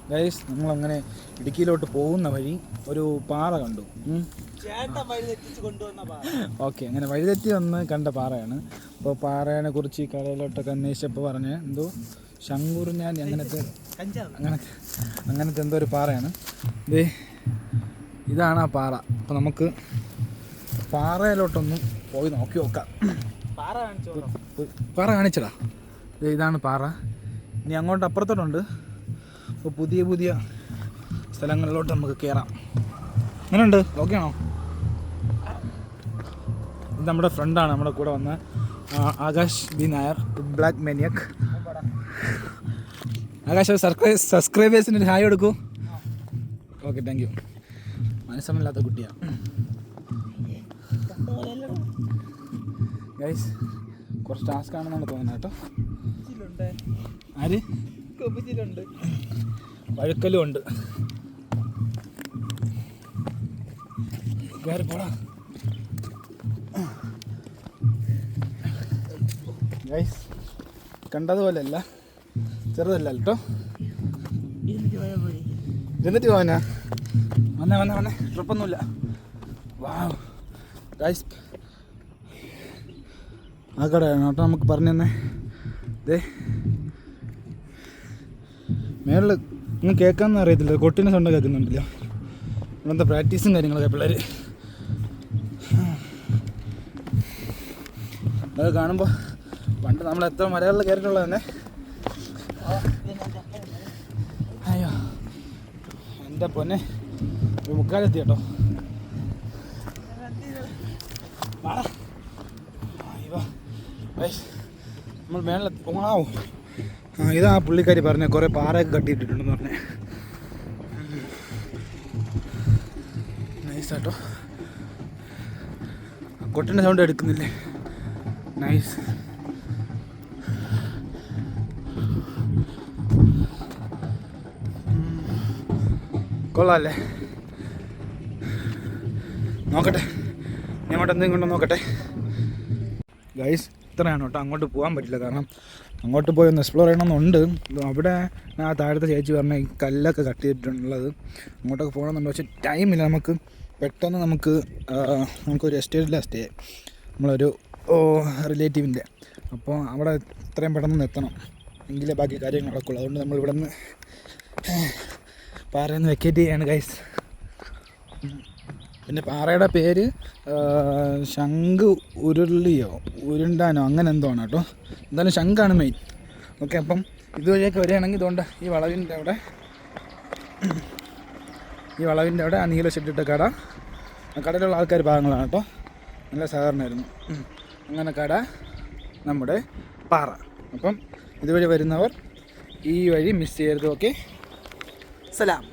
Guys നമ്മളങ്ങനെ ഇടുക്കിയിലോട്ട് പോകുന്ന വഴി ഒരു പാറ കണ്ടു. ഓക്കെ, അങ്ങനെ വഴിതെറ്റി വന്ന് കണ്ട പാറയാണ്. അപ്പോൾ പാറയെ കുറിച്ച് ഈ കടയിലോട്ടൊക്കെ അന്വേഷിച്ചപ്പോൾ പറഞ്ഞ് എന്തോ ശങ്കുറിഞ്ഞാൻ അങ്ങനത്തെ എന്തോ ഒരു പാറയാണ്. ഇതാണ് ആ പാറ. അപ്പോൾ നമുക്ക് പാറയിലോട്ടൊന്ന് പോയി നോക്കി നോക്കാം. പാറ കാണിച്ചടാ. ഇതാണ് പാറ. ഇനി അങ്ങോട്ട് അപ്പുറത്തോട്ടുണ്ട്. അപ്പോൾ പുതിയ സ്ഥലങ്ങളിലോട്ട് നമുക്ക് കയറാം. അങ്ങനെയുണ്ട്, ഓക്കെ ആണോ? ഇത് നമ്മുടെ ഫ്രണ്ടാണ് നമ്മുടെ കൂടെ വന്ന ആകാശ് ബി നായർ, ബ്ലാക്ക് മാനിയക്. ആകാശ് സബ്സ്ക്രൈബേഴ്സിന് ഒരു ഹായ് കൊടുക്കൂ. Okay, thank you. മനസ്സമില്ലാത്ത കുട്ടിയാണ് ഗൈസ്. കുറച്ച് ടാസ്ക് ആണെന്നാണ് തോന്നുന്നത് കേട്ടോ. ആര് വഴുക്കലും ഉണ്ട്. വേറെ പോടാ ഗൈസ്. കണ്ടതുപോലെയല്ല, ചെറുതല്ല കേട്ടോ. എന്നിട്ട് പോവാനാ വന്നേ ട്രിപ്പൊന്നുമില്ല. വാവ് ഗൈസ്, ആ കടയാണ് കേട്ടോ നമുക്ക് പറഞ്ഞു തന്നെ. ദേ മേളിൽ ഒന്നും കേൾക്കാമെന്ന് അറിയത്തില്ല, കൊട്ടിൻ്റെ സൗണ്ട് കേൾക്കുന്നുണ്ടല്ലോ. ഇവിടുത്തെ പ്രാക്ടീസും കാര്യങ്ങളൊക്കെ പിള്ളേർ അത് കാണുമ്പോൾ പണ്ട് നമ്മൾ എത്ര മലകളിൽ കയറിയിട്ടുള്ളത് തന്നെ. അയ്യോ എൻ്റെ പൊന്നെ, ഒരു മുക്കാലെത്തി കേട്ടോ. നമ്മൾ മേളിലെത്തി. ഓ, ഇതാ പുള്ളിക്കാരി പറഞ്ഞ കുറേ പാറയൊക്കെ കട്ടിയിട്ടിട്ടുണ്ടെന്ന് പറഞ്ഞേ. നൈസ് കേട്ടോ. കൊട്ടിൻ്റെ സൗണ്ട് എടുക്കുന്നില്ലേ? നൈസ്. കൊള്ളാമല്ലേ? നോക്കട്ടെ, ഞാൻ അങ്ങോട്ട് എന്തെങ്കിലും കൊണ്ടോ നോക്കട്ടെ ഗൈസ്. ഇത്രയാണ് കേട്ടോ. അങ്ങോട്ട് പോകാൻ പറ്റില്ല, കാരണം അങ്ങോട്ട് പോയി ഒന്ന് എക്സ്പ്ലോർ ചെയ്യണമെന്നുണ്ട്. അവിടെ ആ താഴത്തെ ചേച്ചി പറഞ്ഞ ഈ കല്ലൊക്കെ കട്ട് ചെയ്തിട്ടുള്ളത് അങ്ങോട്ടൊക്കെ പോകണമെന്നുണ്ട്. പക്ഷേ ടൈമില്ല നമുക്ക്. പെട്ടെന്ന് നമുക്കൊരു എസ്റ്റേറ്റിലാണ് സ്റ്റേ, നമ്മളൊരു റിലേറ്റീവിൻ്റെ. അപ്പോൾ അവിടെ എത്രയും പെട്ടെന്ന് എത്തണം, എങ്കിലേ ബാക്കി കാര്യങ്ങൾ നടക്കുള്ളൂ. അതുകൊണ്ട് നമ്മൾ ഇവിടെ നിന്ന് പാറയിൽ വെക്കേറ്റ് ചെയ്യാണ് ഗൈസ്. പിന്നെ പാറയുടെ പേര് ശംഖ് ഉരുണ്ടാനോ അങ്ങനെ എന്തോ ആണ് കേട്ടോ. എന്തായാലും ശംഖാണ് മെയിൻ. ഓക്കെ, അപ്പം ഇതുവഴിയൊക്കെ വരികയാണെങ്കിൽ ഇതുകൊണ്ട് ഈ വളവിൻ്റെ അവിടെ ആ നീല ഷെഡിട്ട കട, കടയിലുള്ള ആൾക്കാർ ഭാഗങ്ങളാണ് കേട്ടോ. നല്ല സഹകരണമായിരുന്നു. അങ്ങനെ കട, നമ്മുടെ പാറ. അപ്പം ഇതുവഴി വരുന്നവർ ഈ വഴി മിസ് ചെയ്യരുത്. ഓക്കെ, സലാം.